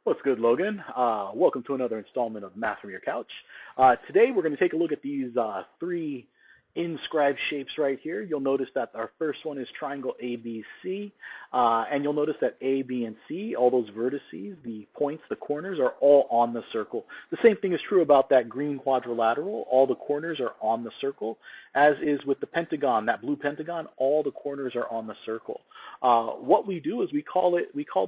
What's good, Logan? Welcome to another installment of Math from Your Couch. Today we're going to take a look at these three inscribed shapes right here. You'll notice that our first one is triangle ABC, and you'll notice that A, B, and C, all those vertices, the points, the corners, are all on the circle. The same thing is true about that green quadrilateral. All the corners are on the circle, as is with the pentagon, that blue pentagon, all the corners are on the circle. What we do is we call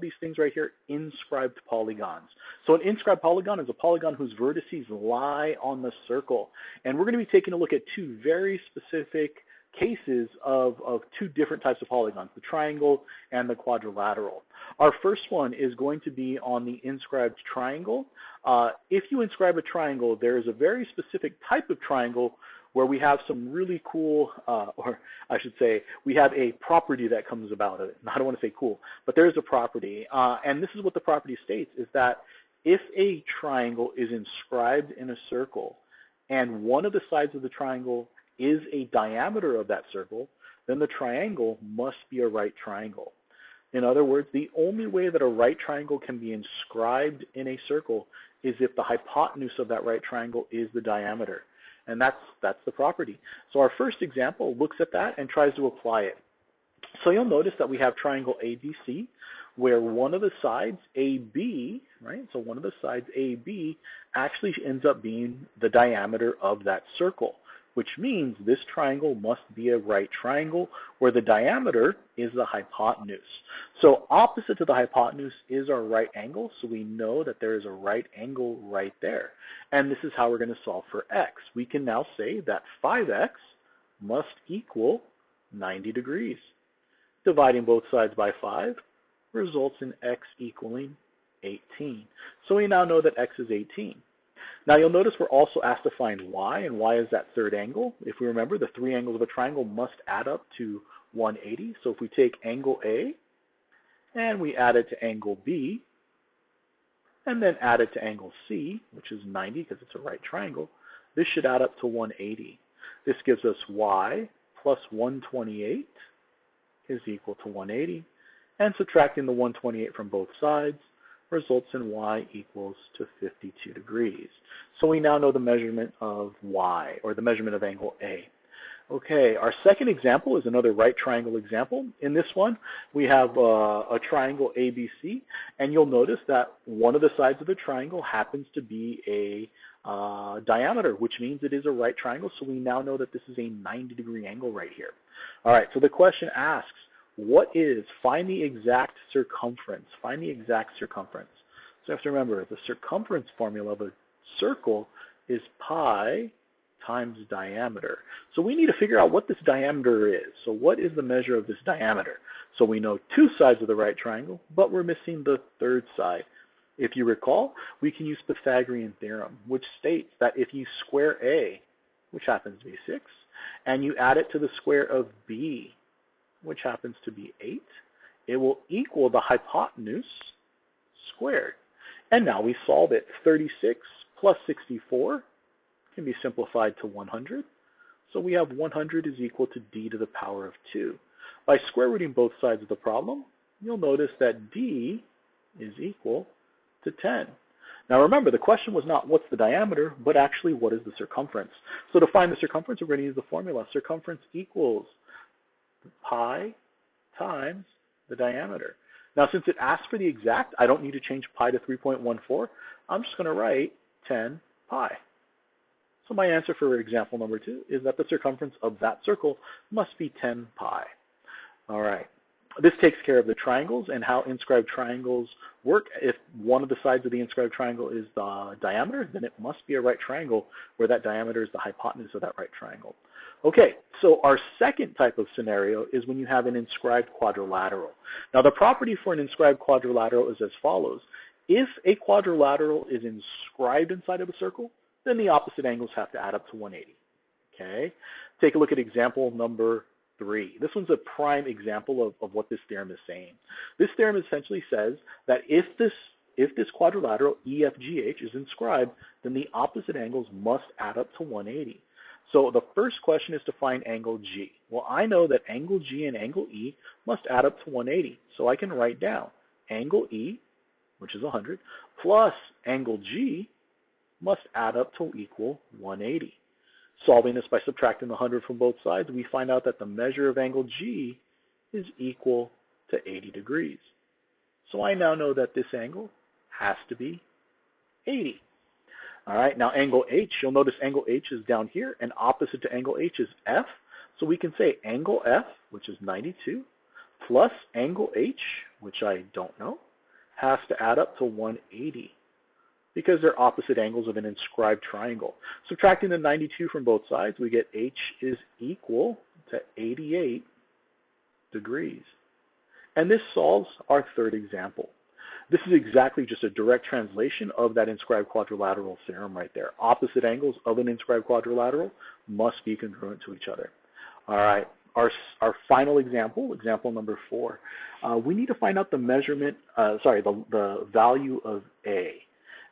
these things right here inscribed polygons. So an inscribed polygon is a polygon whose vertices lie on the circle. And we're going to be taking a look at two very specific cases of two different types of polygons, the triangle and the quadrilateral. Our first one is going to be on the inscribed triangle. If you inscribe a triangle, there is a very specific type of triangle where we have some really cool, or I should say, we have a property that comes about it. I don't want to say cool, but there is a property. And this is what the property states, is that if a triangle is inscribed in a circle and one of the sides of the triangle is a diameter of that circle, then the triangle must be a right triangle. In other words, the only way that a right triangle can be inscribed in a circle is if the hypotenuse of that right triangle is the diameter. And that's the property. So our first example looks at that and tries to apply it. So you'll notice that we have triangle ABC, where one of the sides, AB, right? So one of the sides, AB, actually ends up being the diameter of that circle, which means this triangle must be a right triangle where the diameter is the hypotenuse. So opposite to the hypotenuse is our right angle, so we know that there is a right angle right there. And this is how we're going to solve for x. We can now say that 5x must equal 90 degrees. Dividing both sides by 5 results in x equaling 18. So we now know that x is 18. Now you'll notice we're also asked to find y, and y is that third angle. If we remember, the three angles of a triangle must add up to 180. So if we take angle A and we add it to angle B, and then add it to angle C, which is 90 because it's a right triangle, this should add up to 180. This gives us y plus 128 is equal to 180, and subtracting the 128 from both sides results in y equals to 52 degrees. So we now know the measurement of y, or the measurement of angle A. Okay, our second example is another right triangle example. In this one, we have a triangle ABC, and you'll notice that one of the sides of the triangle happens to be a diameter, which means it is a right triangle, so we now know that this is a 90-degree angle right here. All right, so the question asks, find the exact circumference. Find the exact circumference. So you have to remember, the circumference formula of a circle is pi times diameter. So we need to figure out what this diameter is. So what is the measure of this diameter? So we know two sides of the right triangle, but we're missing the third side. If you recall, we can use Pythagorean theorem, which states that if you square A, which happens to be 6, and you add it to the square of B, which happens to be 8, it will equal the hypotenuse squared. And now we solve it. 36 plus 64 can be simplified to 100. So we have 100 is equal to d to the power of 2. By square rooting both sides of the problem, you'll notice that d is equal to 10. Now remember, the question was not what's the diameter, but actually what is the circumference. So to find the circumference, we're going to use the formula. Circumference equals pi times the diameter. Now since it asks for the exact, I don't need to change pi to 3.14. I'm just going to write 10 pi. So my answer for example number 2 is that the circumference of that circle must be 10 pi. All right. This takes care of the triangles and how inscribed triangles work. If one of the sides of the inscribed triangle is the diameter, then it must be a right triangle where that diameter is the hypotenuse of that right triangle. Okay, so our second type of scenario is when you have an inscribed quadrilateral. Now the property for an inscribed quadrilateral is as follows. If a quadrilateral is inscribed inside of a circle, then the opposite angles have to add up to 180. Okay, take a look at example number 3. This one's a prime example of what this theorem is saying. This theorem essentially says that if this quadrilateral EFGH is inscribed, then the opposite angles must add up to 180. So the first question is to find angle G. Well, I know that angle G and angle E must add up to 180. So I can write down angle E which is 100, plus angle G must add up to equal 180. Solving this by subtracting the 100 from both sides, we find out that the measure of angle G is equal to 80 degrees. So I now know that this angle has to be 80. All right, now angle H, you'll notice angle H is down here, and opposite to angle H is F. So we can say angle F, which is 92, plus angle H, which I don't know, has to add up to 180 because they're opposite angles of an inscribed triangle. Subtracting the 92 from both sides, we get H is equal to 88 degrees. And this solves our third example. This is exactly just a direct translation of that inscribed quadrilateral theorem right there. Opposite angles of an inscribed quadrilateral must be congruent to each other. All right, our final example, example number 4. We need to find out the measurement, the value of A.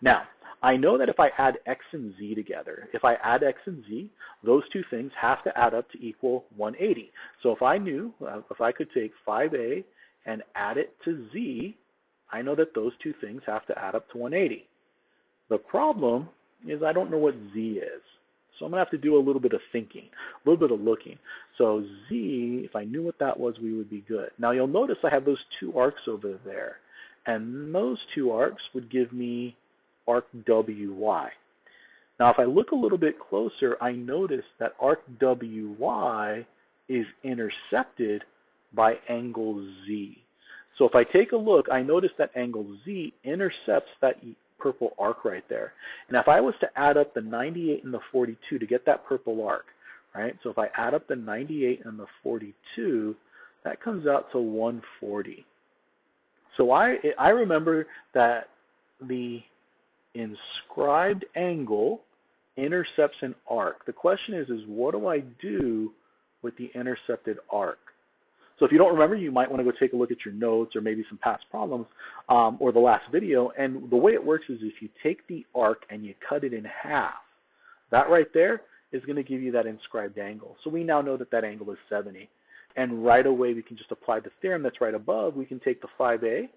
Now, I know that if I add x and z together, if I add x and z, those two things have to add up to equal 180. So if I knew, if I could take 5a and add it to z, I know that those two things have to add up to 180. The problem is I don't know what z is. So I'm going to have to do a little bit of thinking, a little bit of looking. So z, if I knew what that was, we would be good. Now you'll notice I have those two arcs over there. And those two arcs would give me arc WY. Now if I look a little bit closer, I notice that arc WY is intercepted by angle Z. So if I take a look, I notice that angle Z intercepts that purple arc right there. And if I was to add up the 98 and the 42 to get that purple arc, right? So if I add up the 98 and the 42, that comes out to 140. So I remember that the inscribed angle intercepts an arc. The question is what do I do with the intercepted arc? So if you don't remember, you might want to go take a look at your notes or maybe some past problems or the last video. And the way it works is if you take the arc and you cut it in half, that right there is going to give you that inscribed angle. So we now know that that angle is 70. And right away we can just apply the theorem that's right above. We can take the 5a,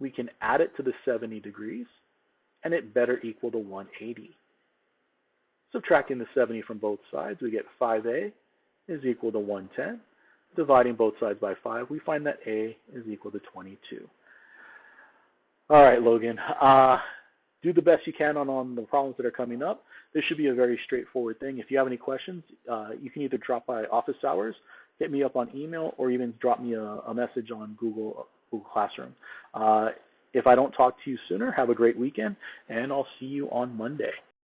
we can add it to the 70 degrees, and it better equal to 180. Subtracting the 70 from both sides, we get 5a is equal to 110. Dividing both sides by 5, we find that a is equal to 22. All right, Logan, do the best you can on the problems that are coming up. This should be a very straightforward thing. If you have any questions, you can either drop by office hours, hit me up on email, or even drop me a message on Google Classroom. If I don't talk to you sooner, have a great weekend, and I'll see you on Monday.